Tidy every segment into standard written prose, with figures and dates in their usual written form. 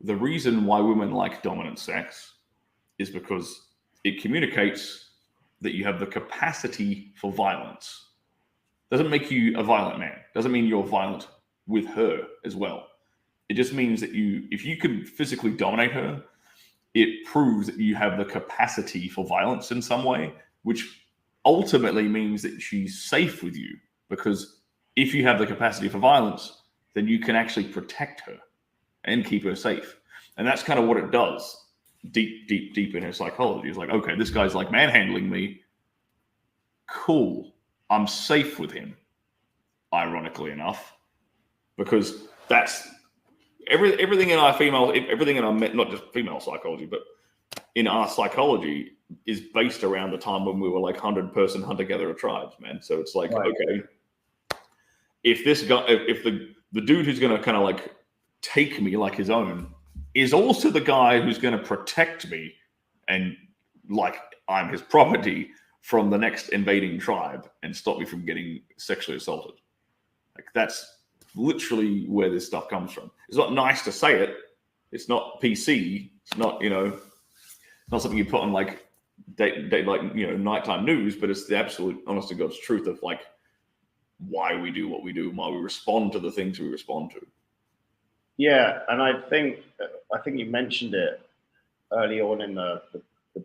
the reason why women like dominant sex is because it communicates that you have the capacity for violence. Doesn't make you a violent man. Doesn't mean you're violent with her as well. It just means that if you can physically dominate her, it proves that you have the capacity for violence in some way, which ultimately means that she's safe with you. Because if you have the capacity for violence, then you can actually protect her and keep her safe. And that's kind of what it does deep in her psychology. It's like, okay, this guy's like manhandling me. Cool. I'm safe with him, ironically enough, because that's everything in our not just female psychology, but in our psychology is based around the time when we were like 100-person hunter-gatherer tribes, man. So it's like, right. Okay, if this guy, if the dude who's going to kind of like take me like his own is also the guy who's going to protect me and like I'm his property from the next invading tribe and stop me from getting sexually assaulted. Like that's literally where this stuff comes from. It's not nice to say it. It's not PC. It's not, not something you put on like nighttime news, but it's the absolute honest to God's truth of like why we do what we do and why we respond to the things we respond to. Yeah, and I think you mentioned it early on in the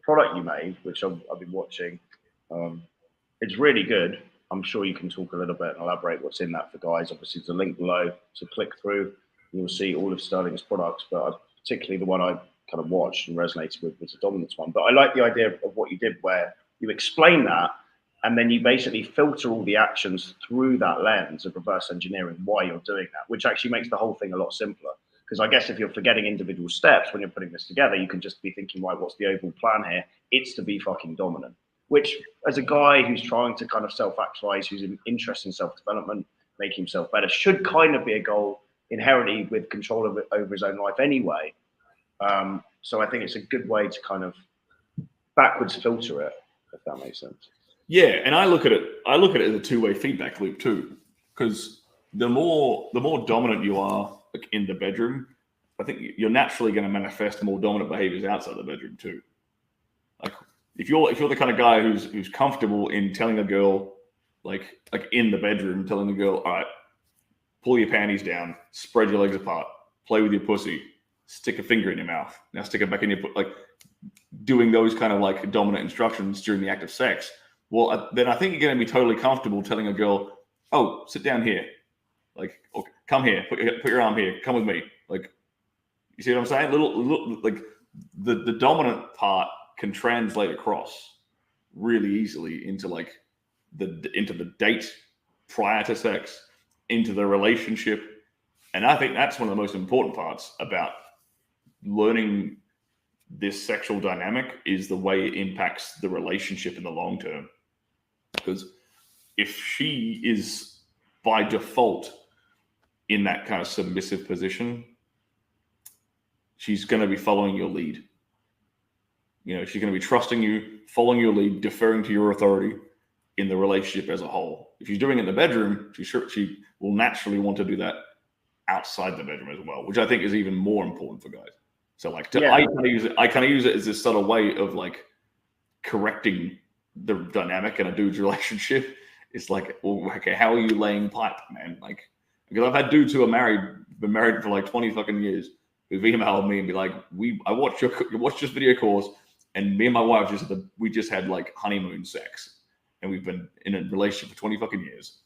product you made, which I've been watching. It's really good. I'm sure you can talk a little bit and elaborate what's in that for guys. Obviously, there's a link below to click through. You'll see all of Sterling's products, but particularly the one I kind of watched and resonated with was the dominance one. But I like the idea of what you did where you explain that and then you basically filter all the actions through that lens of reverse engineering why you're doing that, which actually makes the whole thing a lot simpler. Because I guess if you're forgetting individual steps when you're putting this together, you can just be thinking, right, what's the overall plan here? It's to be fucking dominant. Which, as a guy who's trying to kind of self-actualize, who's interested in self-development, making himself better, should kind of be a goal inherently with control over his own life anyway. So I think it's a good way to kind of backwards filter it, if that makes sense. Yeah, and I look at it as a two-way feedback loop too, because the more dominant you are like in the bedroom, I think you're naturally going to manifest more dominant behaviors outside the bedroom too. Like if you're the kind of guy who's comfortable in telling a girl like in the bedroom, telling the girl, all right, pull your panties down, spread your legs apart, play with your pussy, stick a finger in your mouth, now stick it back in your like doing those kind of like dominant instructions during the act of sex. Well, then I think you're going to be totally comfortable telling a girl, oh, sit down here. Like, okay, come here, put your arm here, come with me. Like, you see what I'm saying? Little like the dominant part can translate across really easily into like into the date prior to sex, into the relationship. And I think that's one of the most important parts about learning this sexual dynamic is the way it impacts the relationship in the long term. Because if she is by default in that kind of submissive position, she's going to be following your lead. She's going to be trusting you, following your lead, deferring to your authority in the relationship as a whole. If she's doing it in the bedroom, she will naturally want to do that outside the bedroom as well, which I think is even more important for guys. So I kind of use it as this subtle way of like correcting the dynamic in a dude's relationship. It's like, well, okay, how are you laying pipe, man? Like, because I've had dudes who are been married for like 20 fucking years, who've emailed me and be like, I watched this video course, and me and my wife just had like honeymoon sex, and we've been in a relationship for 20 fucking years,